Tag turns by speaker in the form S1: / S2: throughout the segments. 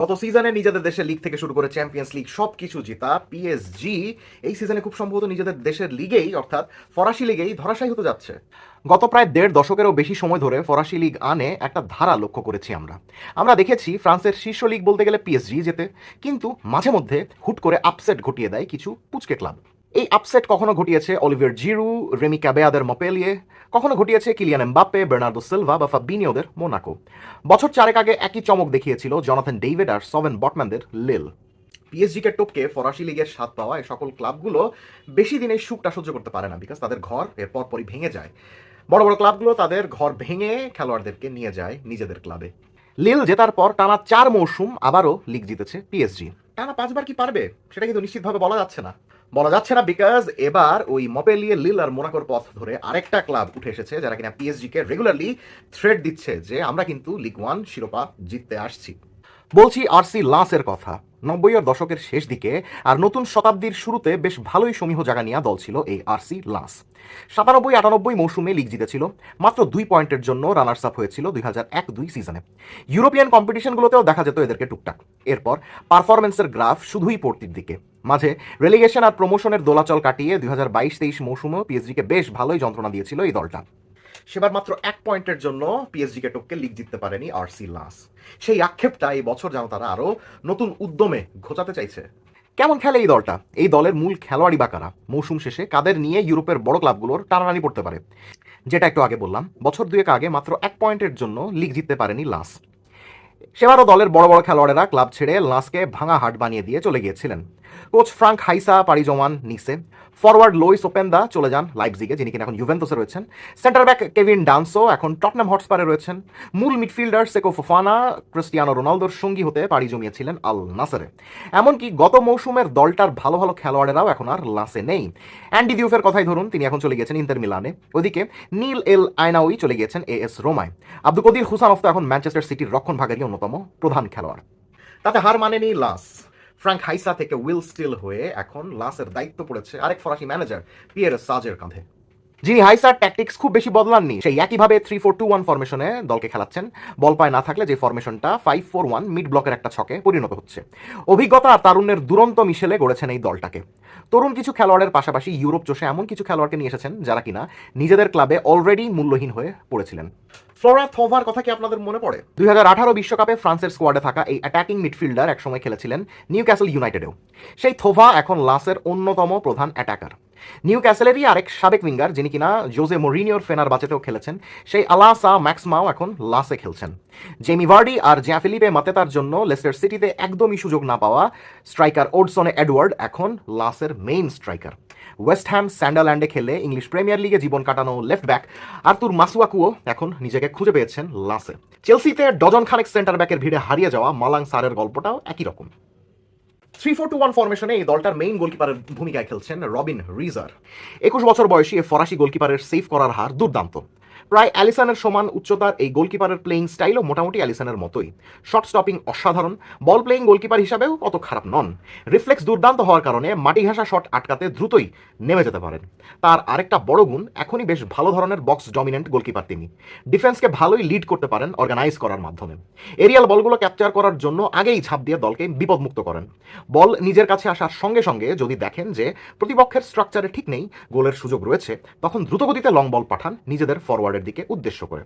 S1: গত সিজনে নিজেদের দেশের লিগ থেকে শুরু করে চ্যাম্পিয়ন্স লিগ সবকিছু জেতা পিএসজি এই সিজনে খুব সম্ভবত নিজেদের দেশের লিগেই অর্থাৎ ফরাসি লিগেই ধরাশায়ী হতে যাচ্ছে। গত প্রায় দেড় দশকেরও বেশি সময় ধরে ফরাসি লিগ আনে একটা ধারা লক্ষ্য করেছি আমরা দেখেছি ফ্রান্সের শীর্ষ লিগ বলতে গেলে পিএসজি যেতে, কিন্তু মাঝে মধ্যে হুট করে আপসেট ঘটিয়ে দেয় কিছু পুচকে ক্লাব। এই আপসেট কখনো ঘটিয়েছে অলিভিয়ার জিরু, রেমি ক্যাবেয়াদের মপেলিয়ে, কখনো ঘটিয়েছে কিলিয়ান এমবাপ্পে, বের্নার্দো সিলভা বা ফাবিনিওদের মোনাকো। বছর চারেক আগে একই চমক দেখিয়েছিল জনাথন ডেভিড আর সভেন বটম্যানদের লিল। পিএসজিকে টপকে ফরাসি লিগের স্বাদ পাওয়া এই সকল ক্লাবগুলো বেশি দিনে সুখটা সহ্য করতে পারে না, বিকজ তাদের ঘর এর পরপরই ভেঙে যায়। বড় বড় ক্লাবগুলো তাদের ঘর ভেঙে খেলোয়াড়দেরকে নিয়ে যায় নিজেদের ক্লাবে। লিল জেতার পর টানা 4 মৌসুম আবারও লিগ জিতেছে পিএসজি। টানা 5বার কি পারবে সেটা কিন্তু নিশ্চিতভাবে বলা যাচ্ছে না বিকজ এবার ওই মপেলিয়ে, লিল আর মোনাকোর পথ ধরে আরেকটা ক্লাব উঠে এসেছে যারা কিনা পিএসজি কে রেগুলারলি থ্রেট দিচ্ছে যে আমরা কিন্তু লিগ 1 শিরোপা জিততে আসছি। বলছি আরসি লাঁসের কথা। 90-এর দশকের শেষ দিকে আর নতুন শতাব্দীর শুরুতে বেশ ভালোই সমীহ জায়গা নেওয়া দল ছিল এই আরসি লাঁস। 97-98 মৌসুমে লিগ জিতেছিল, মাত্র 2 পয়েন্টের জন্য রানার্স আপ হয়েছিল 2001-2 সিজনে। ইউরোপিয়ান কম্পিটিশনগুলোতেও দেখা যেত এদেরকে টুকটাক। এরপর পারফরমেন্সের গ্রাফ শুধুই পড়তির দিকে। মাঝে রেলিগেশন আর প্রমোশনের দোলাচল কাটিয়ে 2022-23 মৌসুমেও পিএসজিকে বেশ ভালোই যন্ত্রণা দিয়েছিল এই দলটা। সেবার মাত্র 1 পয়েন্টের জন্য পিএসজি কে টপকে লিগ জিততে পারেনি আরসি লাস। সেই আক্ষেপটা এই বছর যেন তারা আরো নতুন উদ্যমে ঘোচাতে চাইছে। কেমন খেলে এই দলটা? এই দলের মূল খেলোয়াড়ই বা কারা? মৌসুম শেষে কাদের নিয়ে ইউরোপের বড় ক্লাবগুলোর টানাটানি পড়তে পারে? যেটা একটু আগে বললাম, বছর দুয়েক আগে মাত্র 1 পয়েন্টের জন্য লিগ জিততে পারেনি লাস। সেবারও দলের বড় বড় খেলোয়াড়েরা ক্লাব ছেড়ে লাসকে ভাঙা হাট বানিয়ে দিয়ে চলে গিয়েছিলেন। কোচ ফ্রাঙ্ক হাইসা পাড়ি জমান নিসে, ফরওয়ার্ড লোইস ওপেন্দা চলে যান লাইপজিগে, যিনি কিনা এখন ইউভেন্তুসে রয়েছেন। সেন্টার ব্যাক কেভিন ডান্সো এখন টটনাম হটস্পারে রয়েছেন। মূল মিডফিল্ডার সেকো ফোফানা ক্রিস্টিয়ানো রোনালদোর সঙ্গী হতে পাড়ি জমিয়েছিলেন আল নাসেরে। এমনকি গত মৌসুমের দলটার ভালো ভালো খেলোয়াড়েরাও এখন আর লাসে নেই। অ্যান্ডি দিউফের কথাই ধরুন, তিনি এখন চলে গেছেন ইন্টার মিলানে। ওদিকে নীল এল আয়নাউই চলে গিয়েছেন এএস রোমায়। আব্দুল কদির হুসানফ তো এখন ম্যানচেস্টার সিটির রক্ষণ ভাগেরই অন্যতম প্রধান খেলোয়াড়। তাতে হার মানেনি লাস। ফ্রাঙ্ক হাইসা থেকে উইল স্টিল হয়ে এখন লাসের দায়িত্ব পড়েছে আরেক ফরাসি ম্যানেজার পিয়ের সাজের কাঁধে, যিনি হাইসার ট্যাকটিক্স খুব বেশি বদলাননি। সেই একইভাবে 3-4-2-1 ফরমেশনে দলকে খেলাচ্ছেন। বল পায় না থাকলে যে ফরমেশনটা 5-4-1 মিড ব্লকের একটা ছকে পরিণত হচ্ছে। অভিজ্ঞতা আর তারুণ্যের দুরন্ত মিশেলে গড়েছেন এই দলটাকে। তরুণ কিছু খেলোয়াড়ের পাশাপাশি ইউরোপ চষে এমন কিছু খেলোয়াড়কে নিয়ে এসেছেন যারা কিনা নিজেদের ক্লাবে অলরেডি মূল্যহীন হয়ে পড়েছিলেন। ফ্লোরা থোভার কথা কি আপনাদের মনে পড়ে? 2018 বিশ্বকাপে ফ্রান্সের স্কোয়াডে থাকা এই অ্যাটাকিং মিডফিল্ডার একসময় খেলেছিলেন নিউ ক্যাসল ইউনাইটেডেও। সেই থোভা এখন লাসের অন্যতম প্রধান অ্যাটাকার। নিউ ক্যাসেলেরই আরেক সাবেক উইঙ্গার, যিনি কিনা জোজে মরিনিওর ফেনারবাচেতেও খেলেছেন, সেই আলাসা ম্যাক্সমাও এখন লাসে খেলছেন। জেমি ভার্ডি আর জ্যা ফিলিপে মাতেতার জন্য লেস্টার সিটিতে একদমই সুযোগ না পাওয়া স্ট্রাইকার ওডসনে এডওয়ার্ড এখন laser main striker. West Ham, স্যান্ডারল্যান্ডে খেলে ইংলিশ প্রিমিয়ার লিগে জীবন কাটানো লেফট ব্যাক আর্তুর মাসুয়াকুও এখন নিজেকে খুঁজে পেয়েছেন লাসে। চেলসিতে ডজন খানেক সেন্টার ব্যাকের ভিড়ে হারিয়ে যাওয়া মালাং সারের গল্পটাও একই রকম। 3-4-2-1 ফরমেশনে এই দলটার মেইন গোলকিপারের ভূমিকায় খেলছেন রবিন রিজার। 21 বছর বয়সী এই ফরাসি গোলকিপারের সেভ করার হার দুর্দান্ত। প্রায় অ্যালিসনের সমান উচ্চতার এই গোলকিপারের প্লেইং স্টাইলও মোটামুটি অ্যালিসনের মতোই। শট স্টপিং অসাধারণ, বল প্লেইং গোলকিপার হিসাবেও অত খারাপ নন। রিফ্লেক্স দুর্দান্ত হওয়ার কারণে মাটি ঘাসা শট আটকাতে দ্রুতই নেমে যেতে পারেন। তার আরেকটা বড় গুণ, এখনই বেশ ভালো ধরনের বক্স ডমিনেন্ট গোলকিপার তিনি। ডিফেন্সকে ভালোই লিড করতে পারেন অর্গানাইজ করার মাধ্যমে। এরিয়াল বলগুলো ক্যাপচার করার জন্য আগেই ঝাঁপ দিয়ে দলকে বিপদমুক্ত করেন। বল নিজের কাছে আসার সঙ্গে সঙ্গে যদি দেখেন যে প্রতিপক্ষের স্ট্রাকচারে ঠিক নেই, গোলের সুযোগ রয়েছে, তখন দ্রুতগতিতে লং বল পাঠান নিজেদের ফরওয়ার্ডের দিকে উদ্দেশ্য করে।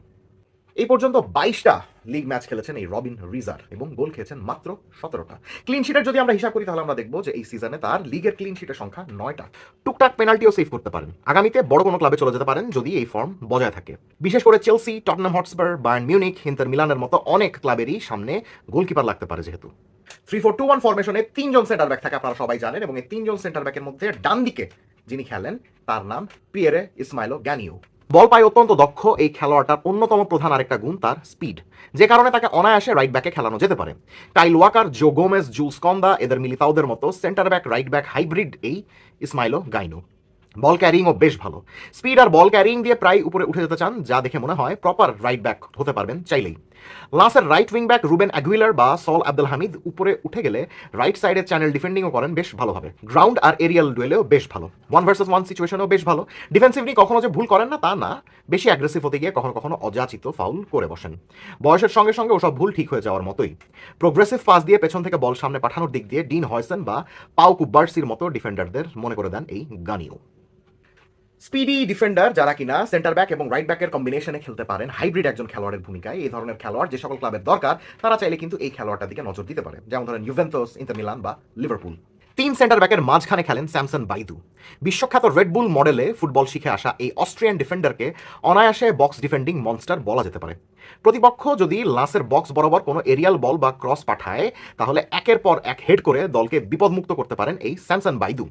S1: এই পর্যন্ত 22টা লিগ ম্যাচ খেলেছেন এই রবিন রিজার এবং গোল খেয়েছেন মাত্র 17টা। ক্লিন শিটের যদি আমরা হিসাব করি তাহলে আমরা দেখবো যে এই সিজনে তার লিগের ক্লিন শিটের সংখ্যা 9টা। টুকটাক পেনাল্টিও সেভ করতে পারেন। আগামীতে বড় কোনো ক্লাবে চলে যেতে পারেন যদি এই ফর্ম বজায় থাকে। বিশেষ করে Chelsea, টটনাম Hotspur, Bayern Munich, inter মিলানের মতো অনেক ক্লাবেরই সামনে গোলকিপার লাগতে পারে। যেহেতু 3-4-2-1 ফরমেশনে 3 জন সেন্টার ব্যাক থাকে আপনারা সবাই জানেন, এবং এই 3 জন সেন্টার ব্যাকের মধ্যে ডান দিকে যিনি খেলেন তার নাম পিয়েরে ইসমাইলো গ্যানিও। বল পায় অত্যন্ত দক্ষ এই খেলোয়াড়টার অন্যতম প্রধান আরেকটা গুণ তার স্পিড, যে কারণে তাকে অনায়াসে রাইট ব্যাকে খেলানো যেতে পারে। কাইল ওয়াকার, জো গোমেজ, জুলস কন্দা, এদের মিলিতাওদের মতো centre back right back hybrid এই ইসমাইলো গাইনো। বল ক্যারিংও বেশ ভালো। স্পিড আর বল ক্যারিং দিয়ে প্রায় উপরে উঠে যেতে চান, যা দেখে মনে হয় প্রপার রাইট ব্যাক হতে পারবেন চাইলেই। Laser right wing back Ruben Aguilar বা সল আব্দুল হামিদ উপরে উঠে গেলে রাইট সাইডে চ্যানেল ডিফেন্ডিংও করেন বেশ ভালোভাবে, গ্রাউন্ড আর এরিয়াল ডুয়েলেও বেশ ভালো, 1 ভার্সেস 1 সিচুয়েশনেও বেশ ভালো। ডিফেন্সিভলি কখনো যে ভুল করেন না তা না, বেশি অ্যাগ্রেসিভ হতে গিয়ে কখনো কখনো অযাচিত ফাউল করে বসেন। বয়সের সঙ্গে সঙ্গে ওসব ভুল ঠিক হয়ে যাওয়ার মতোই। প্রোগ্রেসিভ পাস দিয়ে পেছন থেকে বল সামনে পাঠানোর দিক দিয়ে ডিন হয়সেন বা পাউ কুব্বার্সির মতো ডিফেন্ডারদের মনে করে দেন এই গানিও। স্পিডি ডিফেন্ডার যারা কিনা সেন্টার ব্যাক এবং রাইট ব্যাকের কম্বিনেশনে খেলতে পারেন, হাইব্রিড একজন খেলোয়াড়ের ভূমিকায়, এই ধরনের খেলোয়াড় যে সকল ক্লাবের দরকার তারা চাইলে কিন্তু এই খেলোয়াড়টার দিকে নজর দিতে পারে, যেমন ধরেন ইউভেন্টাস, ইন্টার মিলান বা লিভারপুল। 3 সেন্টার ব্যাকের মাঝখানে খেলেন স্যামসন বাইদু। বিশ্বখ্যাত রেডবুল মডেলে ফুটবল শিখে আসা এই অস্ট্রিয়ান ডিফেন্ডারকে অনায়াসে বক্স ডিফেন্ডিং মনস্টার বলা যেতে পারে। প্রতিপক্ষ যদি লাসের বক্স বরাবর কোনো এরিয়াল বল বা ক্রস পাঠায় তাহলে একের পর এক হেড করে দলকে বিপদমুক্ত করতে পারেন এই স্যামসন বাইদু।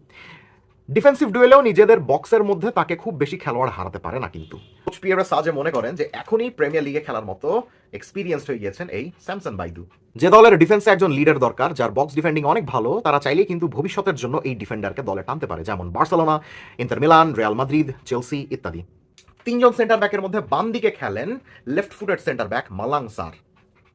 S1: ডিফেন্সিভ ডুয়েলেও নিজেদের বক্সের মধ্যে তাকে খুব বেশি খেলোয়াড় হারাতে পারে না কিন্তু। কোচ পিয়েরে সাজে মনে করেন যে এখনই প্রিমিয়ার লিগে খেলার মতো এক্সপিরিয়েন্সড হয়ে গিয়েছেন এই স্যামসন বাইদু। যে দলের ডিফেন্সে একজন লিডার দরকার যার বক্স ডিফেন্ডিং অনেক ভালো, তারা চাইলেই কিন্তু ভবিষ্যতের জন্য এই ডিফেন্ডারকে দলে টানতে পারে, যেমন Barcelona, Inter Milan, Real Madrid, Chelsea ইত্যাদি। 3 জন সেন্টার ব্যাকের মধ্যে বাম দিকে খেলেন left footed center back Malang Sarr.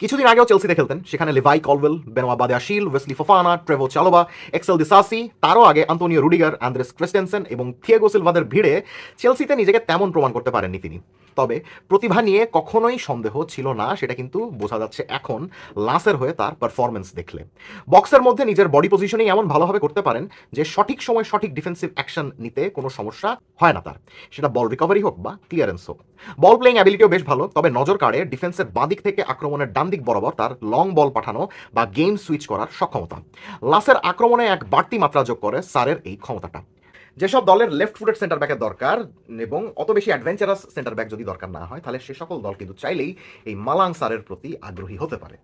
S1: কিছুদিন আগেও চেলসিতে খেলতেন, সেখানে Levi Colwill, Benoit Badiashile, Wesley Fofana, Trevoh Chalobah, Axel Disasi, তারও আগে আন্তোনিও রুডিগার, আন্দ্রেস ক্রিস্টেনসেন এবং থিয়াগো সিলভাদের ভিড়ে চেলসিতে নিজেকে তেমন প্রমাণ করতে পারেননি তিনি। তবে প্রতিভা নিয়ে কখনোই সন্দেহ ছিল না, সেটা কিন্তু বোঝা যাচ্ছে এখন লাসের হয়ে তার পারফরমেন্স দেখলে। বক্সের মধ্যে নিজের বডি পজিশনেই এমন ভালোভাবে করতে পারেন যে সঠিক সময় সঠিক ডিফেন্সিভ অ্যাকশন নিতে কোনো সমস্যা হয় না তার, সেটা বল রিকভারি হোক বা ক্লিয়ারেন্স হোক। বল প্লেইং অ্যাবিলিটিও বেশ ভালো, তবে নজর কাড়ে ডিফেন্সের বাঁদিক থেকে আক্রমণের ডান দিক বরাবর তার লং বল পাঠানো বা গেম সুইচ করার সক্ষমতা। লাসের আক্রমণে এক বাড়তি মাত্রা যোগ করে সারের এই ক্ষমতাটা। যেসব দলের লেফট ফুটেড সেন্টার ব্যাকের দরকার এবং অত বেশি অ্যাডভেঞ্চারাস সেন্টার ব্যাক যদি দরকার না হয়, তাহলে সে সকল দল কিন্তু চাইলেই এই মালাং সারের প্রতি আগ্রহী হতে পারে।